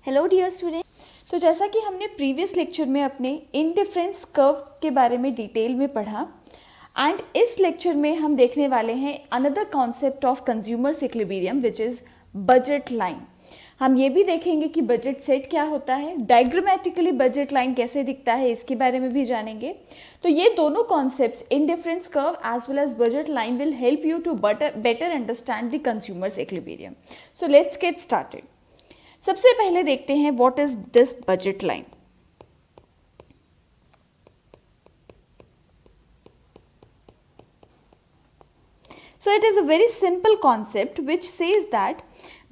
Hello dear student. तो जैसा कि हमने प्रीवियस लेक्चर में अपने इंडिफरेंस कर्व के बारे में डिटेल में पढ़ा एंड इस लेक्चर में हम देखने वाले हैं another concept of consumers equilibrium which is budget line. हम ये भी देखेंगे कि बजट सेट क्या होता है, डायग्रामेटिकली बजट लाइन कैसे दिखता है, इसके बारे में भी जानेंगे। तो ये दोनों concepts indifference curve as well as budget line will help you to better understand the consumer's equilibrium. So let's get started. सबसे पहले देखते हैं what is this budget line. So it is a very simple concept which says that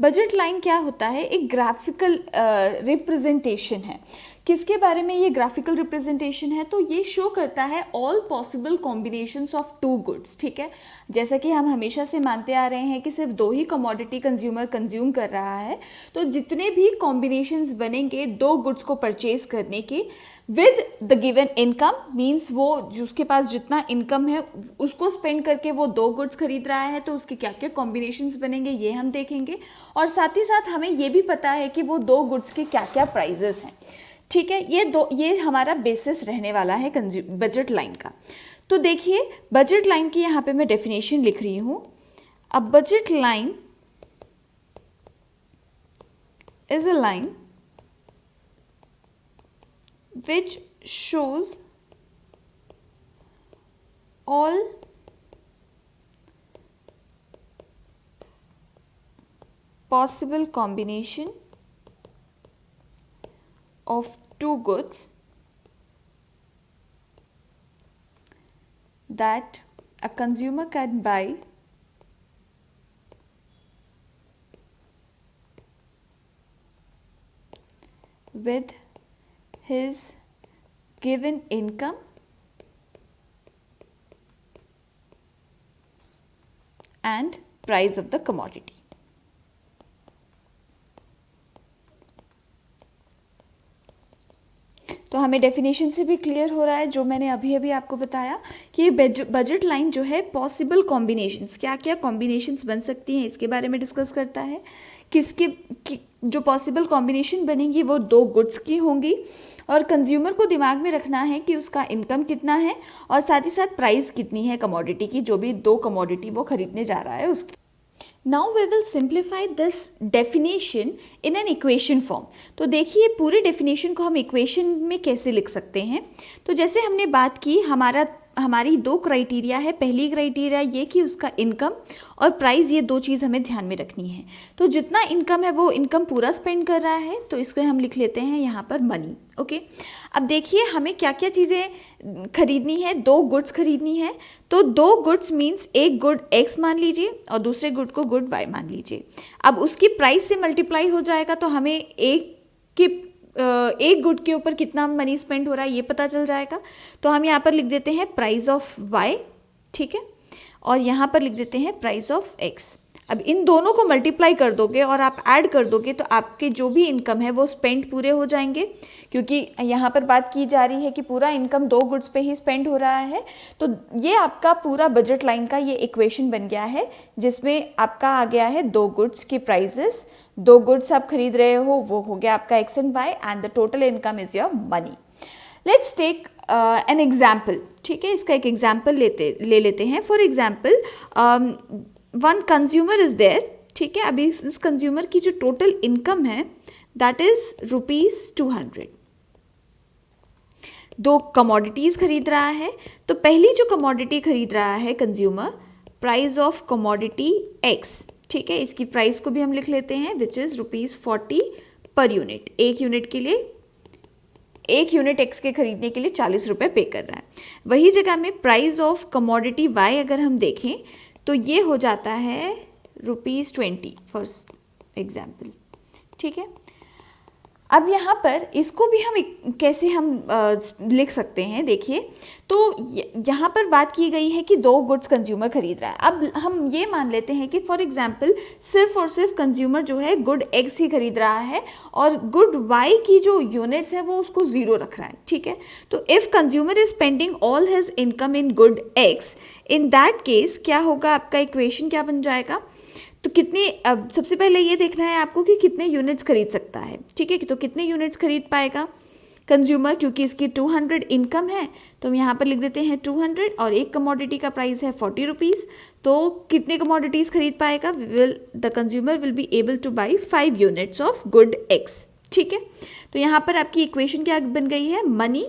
budget line क्या होता है, एक graphical representation है। किसके बारे में ये ग्राफिकल रिप्रेजेंटेशन है? तो ये शो करता है all possible combinations of two goods. ठीक है, जैसा कि हम हमेशा से मानते आ रहे हैं कि सिर्फ दो ही कमोडिटी कंज्यूमर कंज्यूम कर रहा है, तो जितने भी कॉम्बिनेशंस बनेंगे दो गुड्स को परचेज करने के with the given income, means वो जिसके पास जितना इनकम है उसको स्पेंड करके वो दो गुड्स खरीद रहा है, तो उसके क्या क्या कॉम्बिनेशंस बनेंगे ये हम देखेंगे। और साथ ही साथ हमें ये भी पता है कि वो दो गुड्स के क्या क्या प्राइजेस हैं। ठीक है, ये हमारा बेसिस रहने वाला है बजट लाइन का। तो देखिए बजट लाइन की यहाँ पे मैं डेफिनेशन लिख रही हूँ। अ budget line is a line which shows all possible combination of two goods that a consumer can buy with his given income and price of the commodity. तो हमें डेफिनेशन से भी क्लियर हो रहा है जो मैंने अभी अभी आपको बताया कि बजट लाइन जो है पॉसिबल कॉम्बिनेशंस, क्या क्या कॉम्बिनेशंस बन सकती हैं इसके बारे में डिस्कस करता है। जो पॉसिबल कॉम्बिनेशन बनेंगी वो दो गुड्स की होंगी और कंज्यूमर को दिमाग में रखना है कि उसका इनकम कितना है और साथ ही साथ प्राइस कितनी है कमोडिटी की, जो भी दो कमोडिटी वो खरीदने जा रहा है उसकी। Now we will simplify this definition in an equation form. तो देखिए पूरे definition को हम equation में कैसे लिख सकते हैं। तो जैसे हमने बात की हमारी दो क्राइटेरिया है। पहली क्राइटेरिया ये कि उसका इनकम और प्राइस, ये दो चीज़ हमें ध्यान में रखनी है। तो जितना इनकम है वो इनकम पूरा स्पेंड कर रहा है, तो इसको हम लिख लेते हैं यहाँ पर मनी। ओके, अब देखिए हमें क्या क्या चीज़ें खरीदनी है, दो गुड्स खरीदनी है। तो दो गुड्स मीन्स एक गुड एक्स मान लीजिए और दूसरे गुड को गुड वाई मान लीजिए। अब उसकी प्राइस से मल्टीप्लाई हो जाएगा तो हमें एक गुड के ऊपर कितना मनी स्पेंड हो रहा है ये पता चल जाएगा। तो हम यहाँ पर लिख देते हैं प्राइस ऑफ वाई, ठीक है, और यहाँ पर लिख देते हैं प्राइस ऑफ एक्स। अब इन दोनों को मल्टीप्लाई कर दोगे और आप ऐड कर दोगे तो आपके जो भी इनकम है वो स्पेंड पूरे हो जाएंगे, क्योंकि यहाँ पर बात की जा रही है कि पूरा इनकम दो गुड्स पे ही स्पेंड हो रहा है। तो ये आपका पूरा बजट लाइन का ये इक्वेशन बन गया है, जिसमें आपका आ गया है दो गुड्स के प्राइजेस, दो गुड्स आप खरीद रहे हो, वो हो गया आपका X and Y and the total income is your money. Let's take an example. ठीक है, इसका एक एग्जाम्पल ले लेते हैं। For example one consumer is there. ठीक है, अभी इस कंज्यूमर की जो टोटल इनकम है दैट इज ₹200। दो कमोडिटीज खरीद रहा है। तो पहली जो कमोडिटी खरीद रहा है consumer, price of commodity x. ठीक है, इसकी प्राइस को भी हम लिख लेते हैं विच इज ₹40 पर यूनिट। एक यूनिट के लिए, एक यूनिट एक्स के खरीदने के लिए 40 रुपये पे कर रहा है। वही जगह में प्राइस ऑफ कमोडिटी वाई अगर हम देखें तो ये हो जाता है ₹20 फॉर एग्जाम्पल। ठीक है, अब यहाँ पर इसको भी हम कैसे हम लिख सकते हैं, देखिए। तो यहाँ पर बात की गई है कि दो गुड्स कंज्यूमर खरीद रहा है। अब हम ये मान लेते हैं कि फॉर एग्जांपल सिर्फ और सिर्फ कंज्यूमर जो है गुड एक्स ही खरीद रहा है और गुड वाई की जो यूनिट्स है वो उसको 0 रख रहा है। ठीक है, तो if consumer is spending all his income in good x, in that case क्या होगा, आपका इक्वेशन क्या बन जाएगा, तो कितने, अब सबसे पहले ये देखना है आपको कि कितने यूनिट्स खरीद सकता है, ठीक है। तो कितने यूनिट्स खरीद पाएगा कंज्यूमर, क्योंकि इसकी 200 इनकम है तो हम यहाँ पर लिख देते हैं 200 और एक कमोडिटी का प्राइस है 40 रुपीज़। तो कितने कमोडिटीज़ खरीद पाएगा, the consumer will be able two by 5 units of good x, ठीक है। तो यहाँ पर आपकी इक्वेशन क्या बन गई है, मनी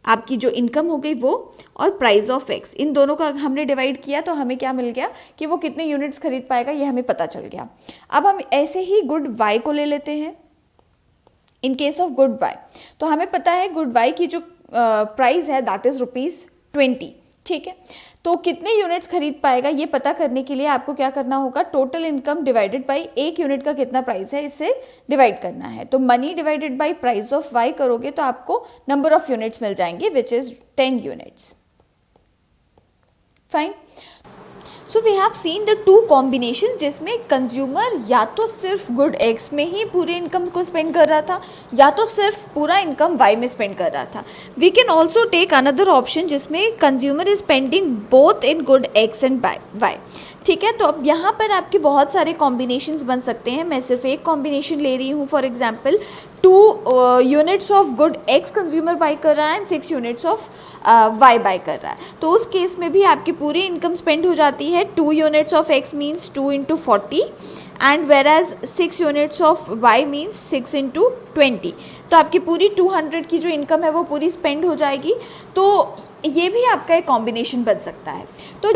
आपकी जो इनकम हो गई वो, और प्राइस ऑफ एक्स, इन दोनों का हमने डिवाइड किया तो हमें क्या मिल गया कि वो कितने यूनिट्स खरीद पाएगा, ये हमें पता चल गया। अब हम ऐसे ही गुड वाई को ले लेते हैं। In case of good Y तो हमें पता है गुड वाई की जो प्राइस है दैट इज ₹20, ठीक है। तो कितने यूनिट्स खरीद पाएगा ये पता करने के लिए आपको क्या करना होगा, टोटल इनकम डिवाइडेड बाई एक यूनिट का कितना प्राइस है इससे डिवाइड करना है। तो money divided by price of Y करोगे तो आपको नंबर ऑफ यूनिट्स मिल जाएंगे which is 10 units. Fine. So we have seen the two combination जिसमें कंज्यूमर या तो सिर्फ गुड एक्स में ही पूरे इनकम को स्पेंड कर रहा था या तो सिर्फ पूरा इनकम वाई में स्पेंड कर रहा था। We can also take another option जिसमें consumer is spending both in good X and Y, ठीक है। तो अब यहाँ पर आपके बहुत सारे कॉम्बिनेशंस बन सकते हैं, मैं सिर्फ एक कॉम्बिनेशन ले रही हूँ। For example 2 units of good X consumer buy कर रहा है and 6 units of Y buy कर रहा है, तो उस केस में भी आपकी पूरी इनकम स्पेंड हो जाती है। 2 units of X means 2 × 40 and whereas 6 units of Y means 6 × 20। तो आपकी पूरी 200 की जो इनकम है वो पूरी स्पेंड हो जाएगी। तो ये भी आपका एक कॉम्बिनेशन बन सकता है। तो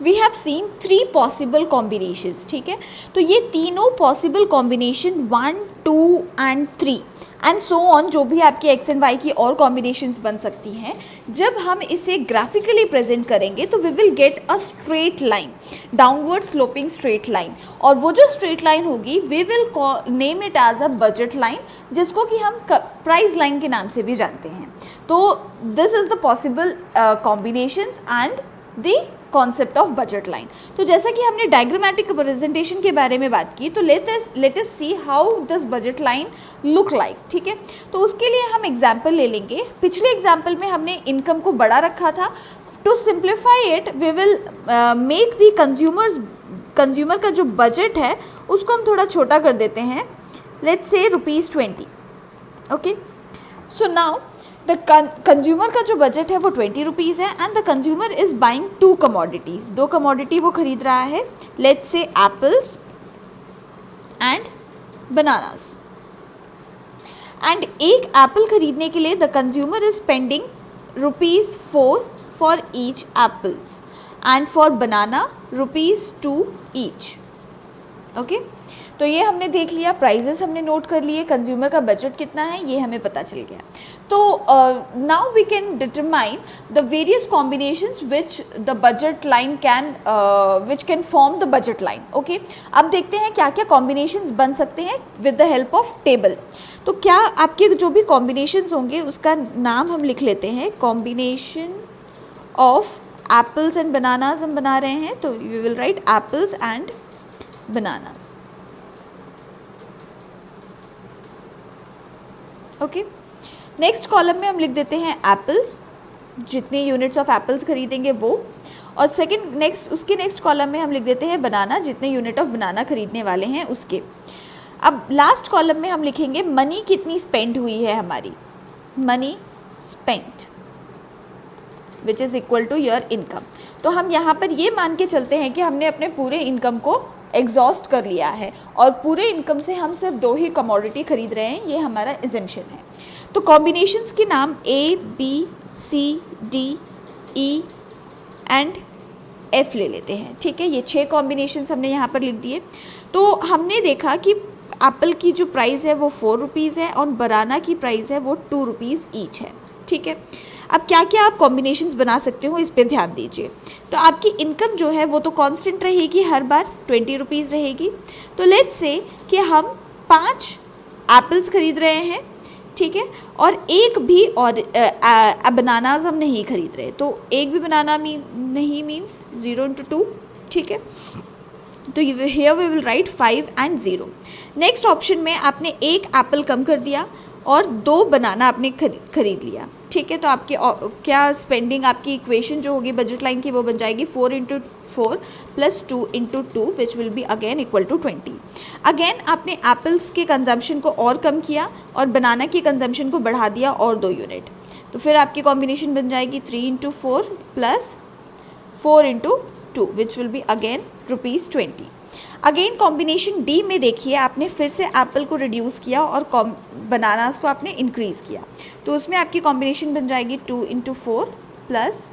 we have seen 3 possible combinations, ठीक है। तो ये तीनों possible combination 1, 2 and 3 and so on, जो भी आपके एक्स एंड वाई की और कॉम्बिनेशंस बन सकती हैं, जब हम इसे ग्राफिकली प्रेजेंट करेंगे तो we will get a straight line, downward sloping straight line. और वो जो स्ट्रेट लाइन होगी we will name it as a budget line, जिसको कि हम प्राइस लाइन के नाम से भी जानते हैं। तो this is the possible combinations and the concept of budget line. तो जैसा कि हमने डायग्रामेटिक रिप्रेजेंटेशन के बारे में बात की, तो let us see how this budget line look like, ठीक है। तो उसके लिए हम एग्जाम्पल ले लेंगे। पिछले एग्जाम्पल में हमने इनकम को बड़ा रखा था। To simplify it we will make the consumer का जो बजट है उसको हम थोड़ा छोटा कर देते हैं, let's say ₹20, okay. So now the consumer का जो बजट है वो 20 रुपीज़ है and the consumer is buying 2 commodities, 2 commodity वो खरीद रहा है, let's say apples and bananas. And एक एप्पल खरीदने के लिए the consumer is spending ₹4 for each apples and for banana ₹2 each, okay. तो ये हमने देख लिया, प्राइजेस हमने नोट कर लिए, कंज्यूमर का बजट कितना है ये हमें पता चल गया। तो now we can determine the various combinations which the budget line which can form the budget line, okay. अब देखते हैं क्या क्या कॉम्बिनेशंस बन सकते हैं with the help of table. तो क्या आपके जो भी कॉम्बिनेशंस होंगे उसका नाम हम लिख लेते हैं, combination of apples and bananas हम बना रहे हैं, तो we will write apples and bananas, okay. Next column में हम लिख देते हैं एप्पल्स, जितने यूनिट्स ऑफ एप्पल्स खरीदेंगे वो, और उसके नेक्स्ट कॉलम में हम लिख देते हैं बनाना, जितने यूनिट ऑफ बनाना खरीदने वाले हैं उसके। अब लास्ट कॉलम में हम लिखेंगे मनी कितनी स्पेंड हुई है हमारी, money spent which is equal to your income. तो हम यहाँ पर ये मान के चलते हैं कि हमने अपने पूरे इनकम को एग्जॉस्ट कर लिया है और पूरे इनकम से हम सिर्फ 2 ही कमोडिटी खरीद रहे हैं, ये हमारा एजम्पशन है। तो कॉम्बिनेशंस के नाम A, B, C, D, E and F ले लेते हैं, ठीक है। ये 6 कॉम्बिनेशंस हमने यहाँ पर लिख दिए। तो हमने देखा कि एप्पल की जो प्राइस है वो 4 रुपीज़ है और बनाना की प्राइस है वो 2 रुपीज़ ईच है, ठीक है। अब क्या क्या आप कॉम्बिनेशंस बना सकते हो इस पे ध्यान दीजिए। तो आपकी इनकम जो है वो तो कांस्टेंट रहेगी, हर बार 20 रुपीज़ रहेगी। तो लेट्स से कि हम 5 एप्पल्स खरीद रहे हैं, ठीक है, और एक भी और बनानाज हम नहीं खरीद रहे, तो एक भी बनाना नहीं मीन्स 0 × 2, ठीक है। तो here we will write 5 and 0। Next option में आपने एक एप्पल कम कर दिया और 2 बनाना आपने खरीद लिया, ठीक है। तो आपकी क्या स्पेंडिंग, आपकी इक्वेशन जो होगी बजट लाइन की वो बन जाएगी 4 × 4 + 2 × 2 which will be again equal to 20। Again आपने एप्पल्स के कंजम्पशन को और कम किया और बनाना के कंजम्पशन को बढ़ा दिया और 2 यूनिट, तो फिर आपकी कॉम्बिनेशन बन जाएगी 3 × 4 + 4 × 2 which will be again ₹20। Again combination D में देखिए, आपने फिर से एप्पल को रिड्यूस किया और बनानास को आपने इंक्रीज़ किया, तो उसमें आपकी कॉम्बिनेशन बन जाएगी 2 × 4 +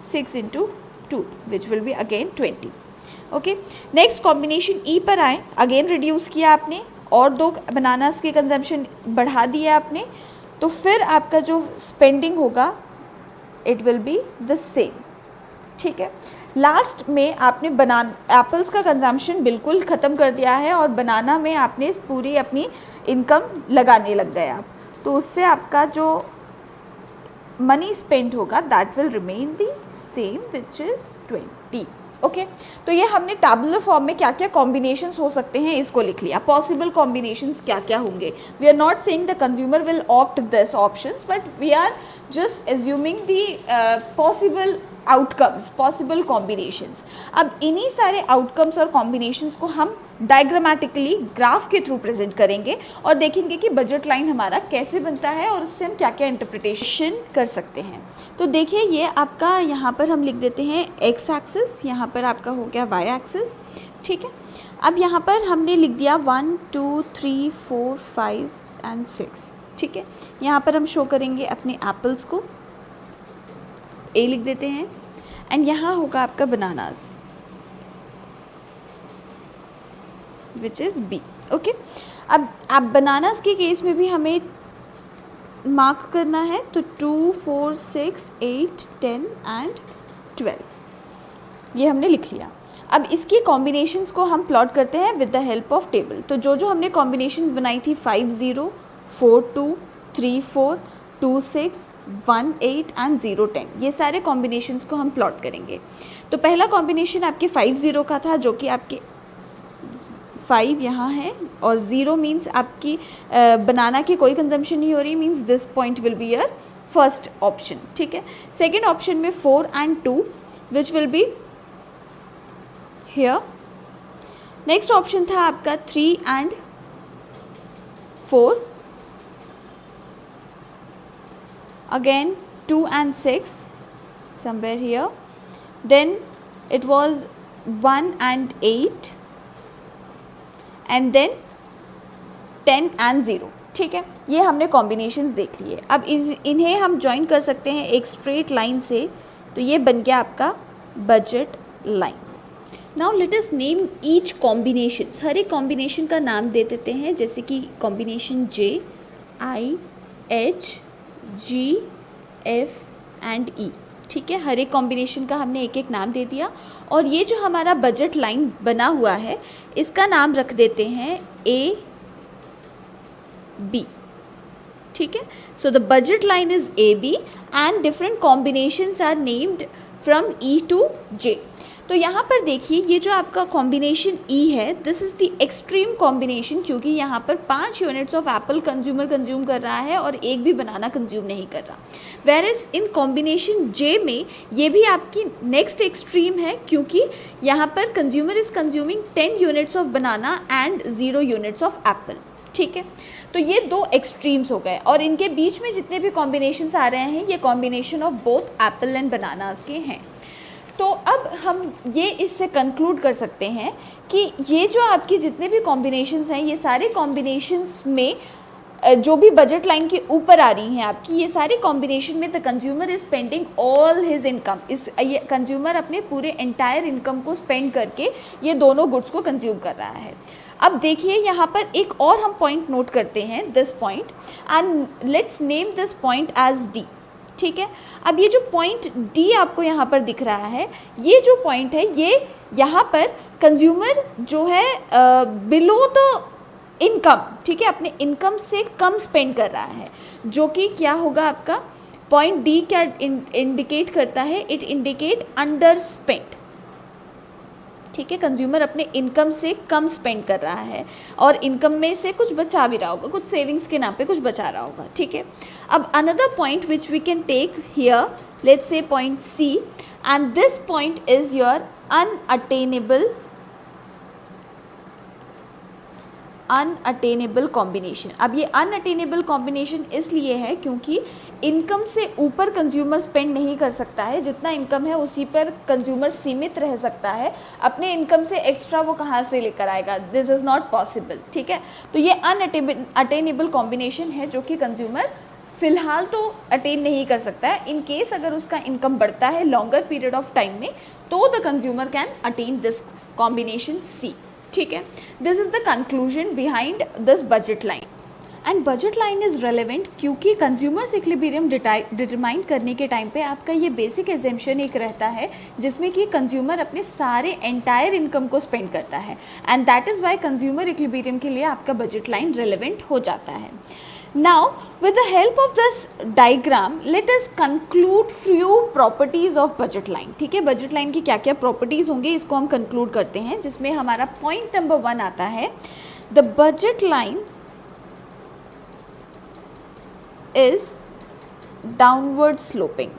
6 × 2 which will be again 20। Okay, next combination E पर आए, अगेन रिड्यूस किया आपने और 2 बनानास के कंजम्पशन बढ़ा दिया आपने, तो फिर आपका जो स्पेंडिंग होगा it will be the same. ठीक है, लास्ट में आपने एप्पल्स का कंजम्पशन बिल्कुल ख़त्म कर दिया है और बनाना में आपने पूरी अपनी इनकम लगाने लग गए आप, तो उससे आपका जो मनी स्पेंड होगा that will remain the same which is 20। Okay, तो ये हमने टैबुलर फॉर्म में क्या क्या कॉम्बिनेशंस हो सकते हैं इसको लिख लिया, पॉसिबल कॉम्बिनेशंस क्या क्या होंगे। We are not saying the consumer will opt this options, but we are just assuming the possible outcomes, possible combinations. अब इन्हीं सारे आउटकम्स और कॉम्बिनेशंस को हम डायग्रामेटिकली ग्राफ के थ्रू प्रेजेंट करेंगे और देखेंगे कि बजट लाइन हमारा कैसे बनता है और उससे हम क्या क्या इंटरप्रिटेशन कर सकते हैं। तो देखिए, ये आपका यहाँ पर हम लिख देते हैं एक्स एक्सिस, यहाँ पर आपका हो गया वाई एक्सिस। ठीक है, अब यहाँ पर हमने लिख दिया 1 2 3 4 5 एंड 6। ठीक है, यहाँ पर हम शो करेंगे अपने एप्पल्स को, ए लिख देते हैं, एंड यहाँ होगा आपका bananas which is B. Okay, अब आप बनानास के केस में भी हमें मार्क करना है, तो 2 4 6 8 10 एंड 12 ये हमने लिख लिया। अब इसकी कॉम्बिनेशंस को हम प्लॉट करते हैं with the help of table. तो जो हमने कॉम्बिनेशन बनाई थी 5 0 4 2 3 4 2 6 1 8 एंड 0 10, ये सारे कॉम्बिनेशंस को हम प्लॉट करेंगे। तो पहला कॉम्बिनेशन आपके 5 0 का था, जो कि आपके 5 यहाँ है और 0 मीन्स आपकी बनाना की कोई कंजम्पशन नहीं हो रही, means this point will be your first option. ठीक है, सेकेंड ऑप्शन में 4 and 2 which will be here. Next option था आपका 3 and 4, again 2 and 6 somewhere here, then it was 1 and 8 and then 10 and 0। ठीक है, ये हमने कॉम्बिनेशंस देख लिए। अब इन्हें हम ज्वाइन कर सकते हैं एक स्ट्रेट लाइन से, तो ये बन गया आपका budget line. Now let us name each combinations, हर एक कॉम्बिनेशन का नाम दे देते हैं, जैसे कि combination J I H G F and E। ठीक है, हर एक कॉम्बिनेशन का हमने एक एक नाम दे दिया, और ये जो हमारा बजट लाइन बना हुआ है इसका नाम रख देते हैं A B। ठीक है, so the budget line is AB and different combinations are named from E to J। तो यहाँ पर देखिए, ये जो आपका कॉम्बिनेशन E है, this is the extreme combination, क्योंकि यहाँ पर 5 units of Apple consumer consume कर रहा है और एक भी बनाना कंज्यूम नहीं कर रहा। वेयरएज इन कॉम्बिनेशन J में ये भी आपकी नेक्स्ट एक्सट्रीम है, क्योंकि यहाँ पर consumer is consuming 10 units of banana and 0 units of Apple. ठीक है, तो ये 2 एक्सट्रीम्स हो गए, और इनके बीच में जितने भी कॉम्बिनेशंस आ रहे हैं ये combination of both Apple and bananas के हैं। तो अब हम ये इससे कंक्लूड कर सकते हैं कि ये जो आपकी जितने भी कॉम्बिनेशंस हैं, ये सारे कॉम्बिनेशंस में जो भी बजट लाइन के ऊपर आ रही हैं आपकी, ये सारे कॉम्बिनेशन में the consumer is spending all his income, ये कंज्यूमर अपने पूरे एंटायर इनकम को स्पेंड करके ये दोनों गुड्स को कंज्यूम कर रहा है। अब देखिए, यहाँ पर एक और हम पॉइंट नोट करते हैं, this point, and let's name this point as D. ठीक है, अब ये जो पॉइंट डी आपको यहाँ पर दिख रहा है, ये जो पॉइंट है, ये यहाँ पर कंज्यूमर जो है बिलो द इनकम, ठीक है, अपने इनकम से कम स्पेंड कर रहा है, जो कि क्या होगा आपका पॉइंट डी क्या इंडिकेट करता है, इट इंडिकेट अंडर स्पेंड। ठीक है, कंज्यूमर अपने इनकम से कम स्पेंड कर रहा है और इनकम में से कुछ बचा भी रहा होगा, कुछ सेविंग्स के नाम पे कुछ बचा रहा होगा, ठीक है। अब another point which we can take here, let's say point C, and this point is your unattainable combination. अब ये अनअटेनेबल कॉम्बिनेशन इसलिए है क्योंकि इनकम से ऊपर कंज्यूमर स्पेंड नहीं कर सकता है, जितना इनकम है उसी पर कंज्यूमर सीमित रह सकता है, अपने इनकम से एक्स्ट्रा वो कहाँ से लेकर आएगा, दिस इज़ नॉट पॉसिबल, ठीक है। तो ये अनअटेनेबल कॉम्बिनेशन है जो कि कंज्यूमर फिलहाल तो अटेन नहीं कर सकता है। इन केस अगर उसका इनकम बढ़ता है लॉन्गर पीरियड ऑफ टाइम में, तो the consumer can attain this combination C, ठीक है। This is the conclusion behind this budget line. And budget line is relevant क्योंकि कंज्यूमर्स इक्विलिब्रियम डिटरमाइन करने के टाइम पे आपका ये बेसिक एजम्पशन एक रहता है जिसमें कि कंज्यूमर अपने सारे एंटायर इनकम को स्पेंड करता है, and that is Y consumer equilibrium के लिए आपका बजट लाइन रेलेवेंट हो जाता है। Now, with the help of this diagram, let us conclude few properties of budget line. ठीक है, बजट लाइन की क्या क्या प्रॉपर्टीज़ होंगे इसको हम कंक्लूड करते हैं, जिसमें हमारा पॉइंट नंबर 1 आता है, the budget line is downward sloping.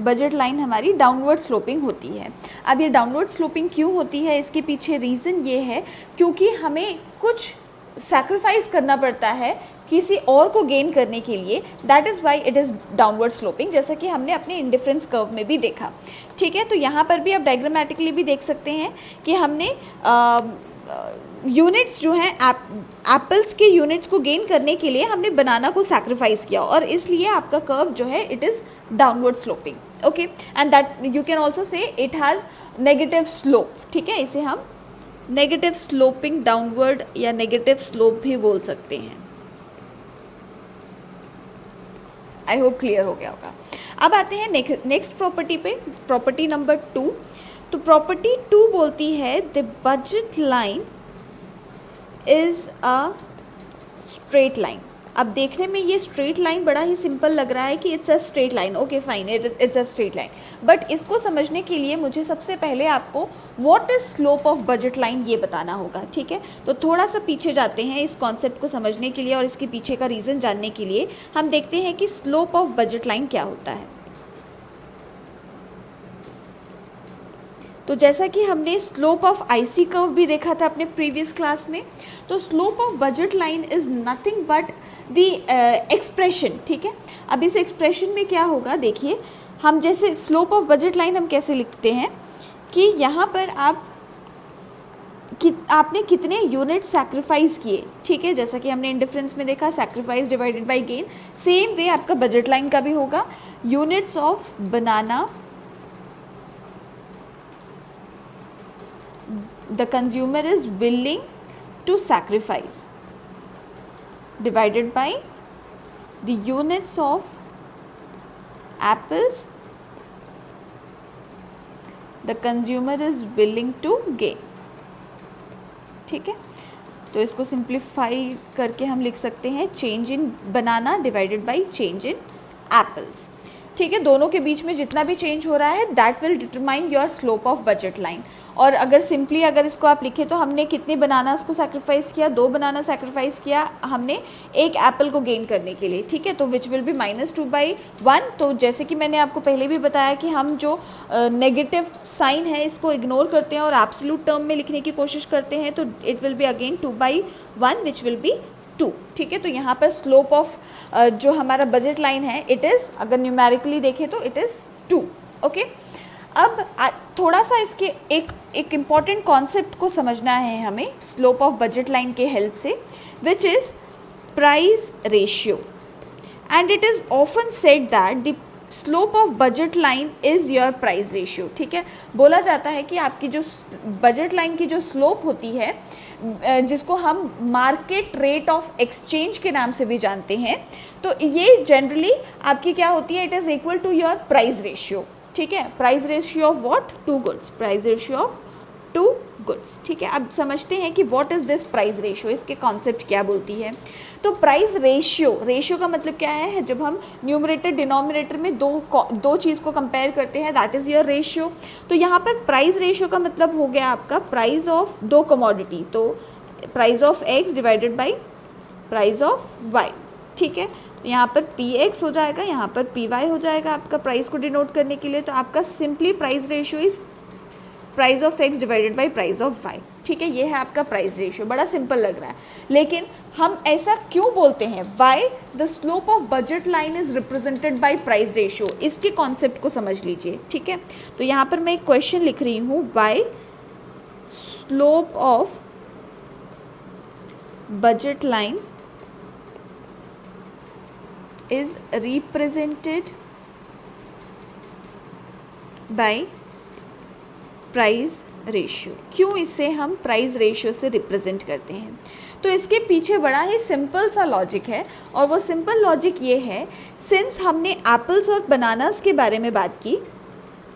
Budget line हमारी डाउनवर्ड स्लोपिंग होती है। अब ये डाउनवर्ड स्लोपिंग क्यों होती है, इसके पीछे रीज़न ये है क्योंकि हमें कुछ सैक्रिफाइस करना पड़ता है किसी और को गेन करने के लिए, that is why it is downward sloping, जैसा कि हमने अपने इंडिफरेंस कर्व में भी देखा, ठीक है। तो यहाँ पर भी आप डायग्रामेटिकली भी देख सकते हैं कि हमने यूनिट्स जो हैं एप्पल्स के यूनिट्स को गेन करने के लिए हमने बनाना को सैक्रिफाइस किया, और इसलिए आपका कर्व जो है it is downward sloping, okay. And that you can also say it has negative slope, ठीक है, इसे हम नेगेटिव स्लोपिंग डाउनवर्ड या नेगेटिव स्लोप भी बोल सकते हैं। आई होप क्लियर हो गया होगा। अब आते हैं नेक्स्ट प्रॉपर्टी पे, प्रॉपर्टी नंबर 2। तो प्रॉपर्टी 2 बोलती है the budget line is a straight line. अब देखने में ये स्ट्रेट लाइन बड़ा ही सिंपल लग रहा है कि it's a straight line, okay fine, it's a straight line, but इसको समझने के लिए मुझे सबसे पहले आपको what is slope of budget line ये बताना होगा, ठीक है। तो थोड़ा सा पीछे जाते हैं इस कॉन्सेप्ट को समझने के लिए और इसके पीछे का रीज़न जानने के लिए। हम देखते हैं कि स्लोप ऑफ बजट लाइन क्या होता है। तो जैसा कि हमने स्लोप ऑफ आईसी कर्व भी देखा था अपने प्रीवियस क्लास में, तो slope of budget line is nothing but the expression, ठीक है। अब इस एक्सप्रेशन में क्या होगा, देखिए हम जैसे स्लोप ऑफ बजट लाइन हम कैसे लिखते हैं कि यहाँ पर आपने कितने यूनिट सैक्रिफाइस किए, ठीक है, जैसा कि हमने इंडिफरेंस में देखा sacrifice divided by gain, same way आपका बजट लाइन का भी होगा, units of banana the consumer is willing to sacrifice divided by the units of apples the consumer is willing to gain, ठीक है। तो इसको सिंप्लीफाई करके हम लिख सकते हैं change in banana divided by change in apples, ठीक है। दोनों के बीच में जितना भी चेंज हो रहा है that will determine your slope of budget line. और अगर सिंपली अगर इसको आप लिखें तो हमने कितने बनानास को सैक्रिफाइस किया, 2 बनाना सैक्रिफाइस किया हमने एक एप्पल को गेन करने के लिए, ठीक है। तो विच विल बी -2/1। तो जैसे कि मैंने आपको पहले भी बताया कि हम जो नेगेटिव साइन है इसको इग्नोर करते हैं और एब्सोल्यूट टर्म में लिखने की कोशिश करते हैं, तो it will be again 2/1 which will B 2, ठीक है। तो यहाँ पर स्लोप ऑफ जो हमारा बजट लाइन है इट इज़, अगर न्यूमेरिकली देखें तो इट इज़ 2, ओके। अब थोड़ा सा इसके एक इम्पॉर्टेंट कॉन्सेप्ट को समझना है हमें स्लोप ऑफ बजट लाइन के हेल्प से, which is price ratio, and it is often said that the slope of budget line is your price ratio, ठीक है। बोला जाता है कि आपकी जो बजट लाइन की जो स्लोप होती है, जिसको हम मार्केट रेट ऑफ एक्सचेंज के नाम से भी जानते हैं, तो ये जनरली आपकी क्या होती है, it is equal to your price ratio, ठीक है। Price ratio of what, 2 goods, price ratio of 2 goods. ठीक है, अब समझते हैं कि what is this price ratio, इसके कॉन्सेप्ट क्या बोलती है। तो प्राइस रेशियो का मतलब क्या है, जब हम न्यूमरेटर डिनोमिनेटर में दो चीज़ को कंपेयर करते हैं, दैट इज़ योर रेशियो। तो यहाँ पर प्राइस रेशियो का मतलब हो गया आपका प्राइस ऑफ दो कमोडिटी, तो price of X divided by price of Y. ठीक है, तो यहाँ पर पी एक्स हो जाएगा, यहाँ पर पी वाई हो जाएगा आपका प्राइस को डिनोट करने के लिए। तो आपका simply price ratio is price of X divided by price of Y. ठीक है, ये है आपका प्राइस रेशियो। बड़ा सिंपल लग रहा है, लेकिन हम ऐसा क्यों बोलते हैं, why the slope of budget line is represented by price ratio, इसके कॉन्सेप्ट को समझ लीजिए। ठीक है, तो यहाँ पर मैं एक क्वेश्चन लिख रही हूँ, why slope of budget line is represented by price ratio. क्यों इसे हम प्राइस रेशियो से रिप्रेजेंट करते हैं, तो इसके पीछे बड़ा ही सिंपल सा लॉजिक है, और वो सिंपल लॉजिक ये है, सिंस हमने एप्पल्स और बनानास के बारे में बात की,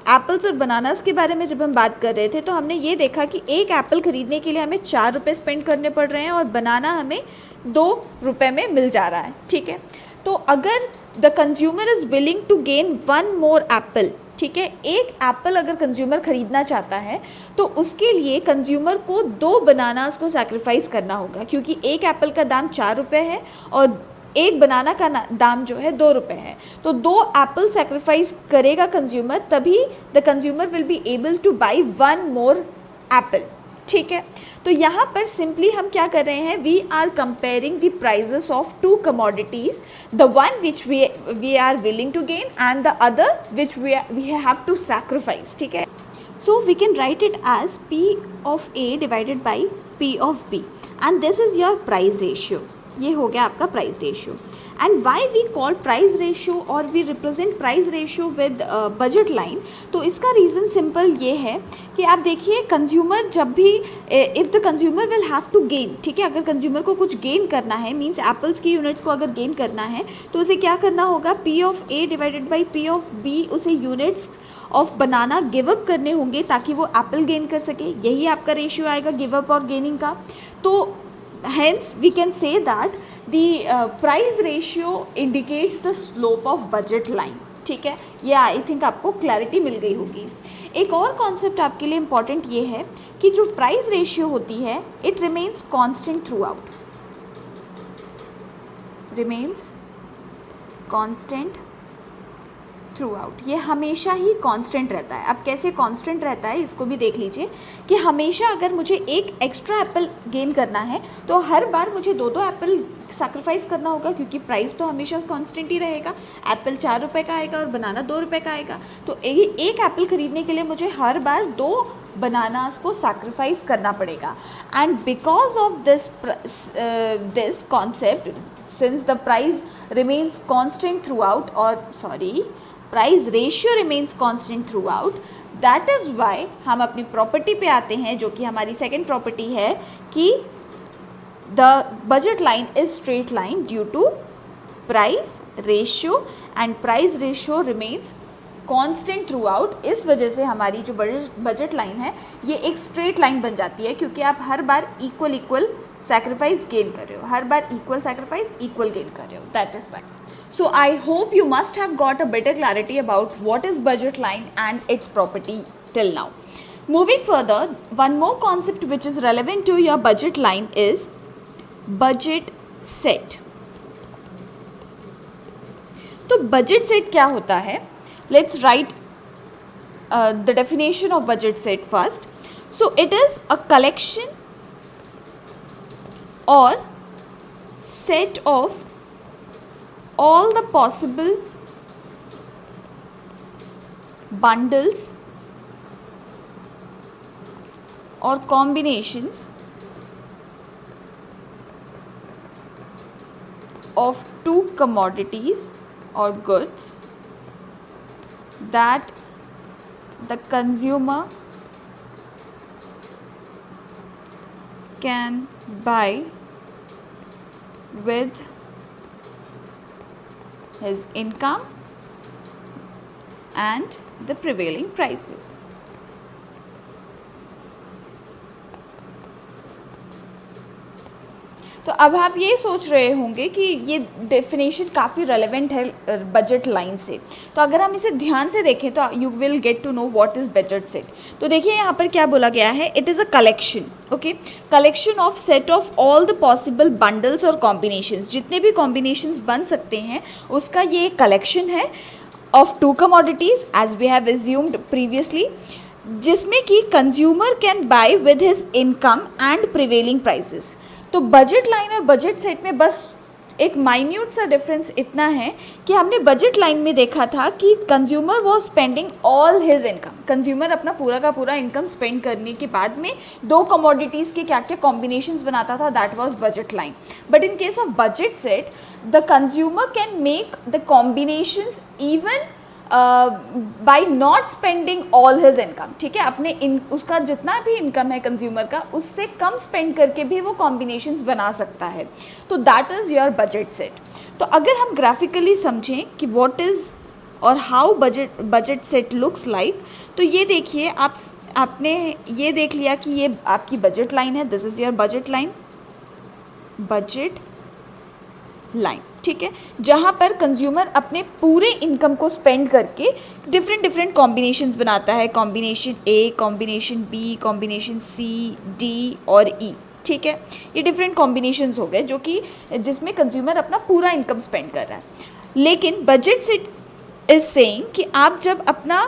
एप्पल्स और बनानास के बारे में जब हम बात कर रहे थे तो हमने ये देखा कि एक एप्पल खरीदने के लिए हमें 4 रुपये स्पेंड करने पड़ रहे हैं और बनाना हमें 2 रुपये में मिल जा रहा है। ठीक है, तो अगर the consumer is willing to gain 1 more apple, ठीक है, एक एप्पल अगर कंज्यूमर ख़रीदना चाहता है तो उसके लिए कंज्यूमर को 2 बनानास को सैक्रिफाइस करना होगा, क्योंकि एक एप्पल का दाम 4 रुपये है और एक बनाना का दाम जो है 2 रुपये है। तो 2 एप्पल सैक्रिफाइस करेगा कंज्यूमर, तभी the consumer will be able two by 1 more apple. ठीक है, तो यहाँ पर सिंपली हम क्या कर रहे हैं, we are comparing the prices of 2 commodities, the one which we are willing to gain and the other which we have to sacrifice. ठीक है, so we can write it as P of A divided by P of B and this is your price ratio. ये हो गया आपका price ratio. And why we call price ratio और we represent price ratio with budget line, तो इसका reason simple ये है कि आप देखिए, कंज्यूमर जब भी if the consumer will have to gain, ठीक है, अगर कंज्यूमर को कुछ गेन करना है, मीन्स एप्पल्स की यूनिट्स को अगर गेन करना है तो उसे क्या करना होगा, P of A divided by P of B, उसे units of banana give up करने होंगे ताकि वो एप्पल गेन कर सके। यही आपका रेशियो आएगा गिव अप और गेनिंग का। तो hence we can say that the price ratio indicates the slope of budget line। ठीक है, ये आई थिंक आपको क्लैरिटी मिल गई होगी। एक और कॉन्सेप्ट आपके लिए इम्पॉर्टेंट ये है कि जो प्राइस रेशियो होती है, it remains constant through out, remains constant through out, ये हमेशा ही कांस्टेंट रहता है। अब कैसे कांस्टेंट रहता है इसको भी देख लीजिए कि हमेशा अगर मुझे एक एक्स्ट्रा एप्पल गेन करना है तो हर बार मुझे 2 एप्पल सैक्रिफाइस करना होगा, क्योंकि प्राइस तो हमेशा कांस्टेंट ही रहेगा। एप्पल 4 रुपये का आएगा और बनाना 2 रुपये का आएगा, तो एक एप्पल खरीदने के लिए मुझे हर बार 2 बनानास को सैक्रिफाइस करना पड़ेगा। And because of this concept, since the price remains constant throughout, और sorry price ratio remains constant throughout, that is why हम अपनी प्रॉपर्टी पे आते हैं, जो कि हमारी सेकेंड प्रॉपर्टी है कि the budget line is straight line due to price ratio, and price ratio remains constant throughout. इस वजह से हमारी जो बजट लाइन है ये एक स्ट्रेट लाइन बन जाती है, क्योंकि आप हर बार इक्वल सैक्रिफाइस गेन कर रहे हो, हर बार इक्वल सैक्रिफाइस इक्वल गेन कर रहे हो, that is Y. So I hope you must have got a better clarity about what is budget line and its property till now. Moving further, one more concept which is relevant to your budget line is budget set. तो budget set क्या होता है? Let's write the definition of budget set first. So it is a collection or set of all the possible bundles or combinations of 2 commodities or goods that the consumer can buy with his income and the prevailing prices. तो अब आप ये सोच रहे होंगे कि ये definition काफ़ी रेलेवेंट है बजट लाइन से, तो अगर हम इसे ध्यान से देखें तो you will get to know what is budget set. तो देखिए यहाँ पर क्या बोला गया है, it is a collection, okay, collection of set of all the possible bundles और कॉम्बिनेशंस, जितने भी कॉम्बिनेशंस बन सकते हैं उसका ये एक कलेक्शन है of two commodities as we have assumed previously, जिसमें कि consumer can buy with his income and prevailing prices. तो बजट लाइन और बजट सेट में बस एक माइन्यूट सा डिफरेंस इतना है कि हमने बजट लाइन में देखा था कि consumer was spending all his income, consumer अपना पूरा का पूरा इनकम स्पेंड करने के बाद में दो कमोडिटीज़ के क्या क्या कॉम्बिनेशंस बनाता था, that was budget line. But in case of budget set the consumer can make the combinations even by not spending all his income, ठीक है, अपने उसका जितना भी इनकम है कंज्यूमर का उससे कम स्पेंड करके भी वो कॉम्बिनेशंस बना सकता है। तो that is your budget set. तो अगर हम ग्राफिकली समझें कि व्हाट इज़ और how budget set looks like, तो ये देखिए, आपने ये देख लिया कि ये आपकी बजट लाइन है, this is your budget line, budget line, ठीक है, जहाँ पर कंज्यूमर अपने पूरे इनकम को स्पेंड करके डिफरेंट कॉम्बिनेशंस बनाता है, कॉम्बिनेशन ए, कॉम्बिनेशन बी, कॉम्बिनेशन सी, डी और ई, ठीक है, ये डिफरेंट कॉम्बिनेशंस हो गए जो कि जिसमें कंज्यूमर अपना पूरा इनकम स्पेंड कर रहा है। लेकिन बजट सेट इज सेइंग कि आप जब अपना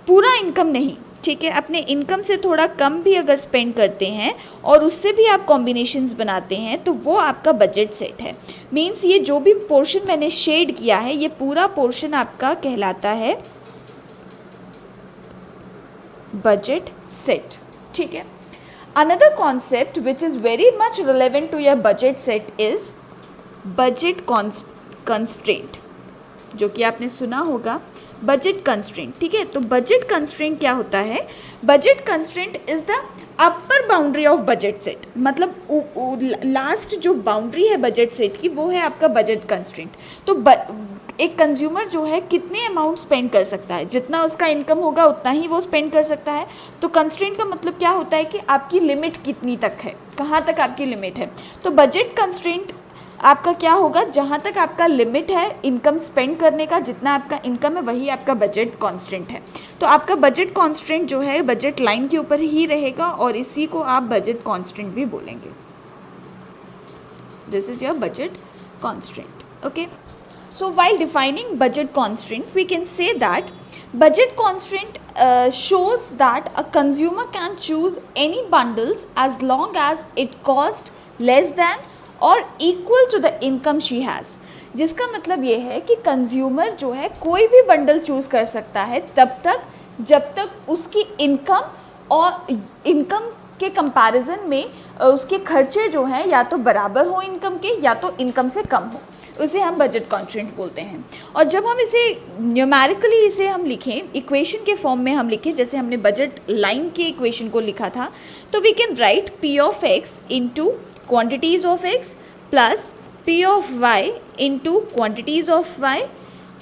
पूरा इनकम नहीं, ठीक है, अपने इनकम से थोड़ा कम भी अगर स्पेंड करते हैं और उससे भी आप कॉम्बिनेशंस बनाते हैं तो वो आपका बजट सेट है। मींस ये जो भी पोर्शन मैंने शेड किया है ये पूरा पोर्शन आपका कहलाता है बजट सेट, ठीक है। Another concept which is very much relevant to your budget set is budget constraint, जो कि आपने सुना होगा बजट कंस्ट्रेंट, ठीक है। तो बजट कंस्ट्रेंट क्या होता है, budget constraint is the upper boundary of budget set, मतलब लास्ट जो बाउंड्री है बजट सेट की वो है आपका बजट कंस्ट्रेंट। तो एक कंज्यूमर जो है कितने अमाउंट स्पेंड कर सकता है, जितना उसका इनकम होगा उतना ही वो स्पेंड कर सकता है। तो कंस्ट्रेंट का मतलब क्या होता है कि आपकी लिमिट कितनी तक है, कहाँ तक आपकी लिमिट है। तो बजट कंस्ट्रेंट आपका क्या होगा, जहाँ तक आपका लिमिट है इनकम स्पेंड करने का, जितना आपका इनकम है वही आपका बजट कांस्टेंट है। तो आपका बजट कांस्टेंट जो है बजट लाइन के ऊपर ही रहेगा और इसी को आप बजट कांस्टेंट भी बोलेंगे। This is your budget constant, okay. So while defining budget constant we can say that budget constraint shows that a consumer can choose any bundles as long as it cost less than और equal to the income she has, जिसका मतलब ये है कि consumer जो है कोई भी बंडल चूज़ कर सकता है तब तक जब तक उसकी इनकम और इनकम के कंपैरिजन में उसके खर्चे जो हैं या तो बराबर हो इनकम के या तो इनकम से कम हो, उसे हम बजट कॉन्स्टेंट बोलते हैं। और जब हम इसे न्यूमेरिकली इसे हम लिखें, इक्वेशन के फॉर्म में हम लिखें, जैसे हमने बजट लाइन के इक्वेशन को लिखा था, तो we can write P of X into quantities of x plus p of y into quantities of y,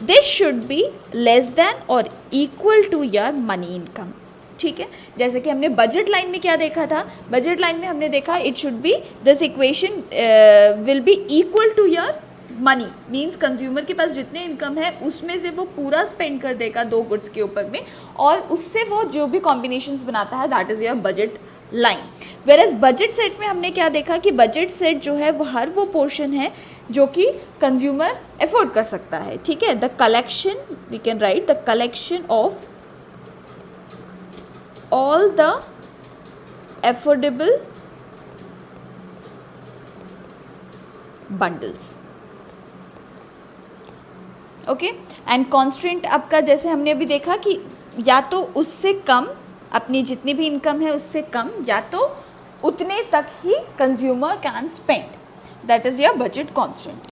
this should be less than or equal to your money income, ठीक है। जैसे कि हमने बजट लाइन में क्या देखा था, budget line में हमने देखा it should be this equation will be equal to your money, means consumer के पास जितने इनकम है उसमें से वो पूरा स्पेंड कर देगा दो गुड्स के ऊपर में और उससे वो जो भी कॉम्बिनेशंस बनाता है that is your budget line. Where budget set में हमने क्या देखा कि बजट सेट जो है वो हर वो पोर्शन है जो कि कंज्यूमर एफोर्ड कर सकता है, ठीक है। The collection, we can write the collection of all the affordable bundles, okay. And constant आपका जैसे हमने अभी देखा कि या तो उससे कम, अपनी जितनी भी इनकम है उससे कम, या तो उतने तक ही consumer can spend, that is your budget constant.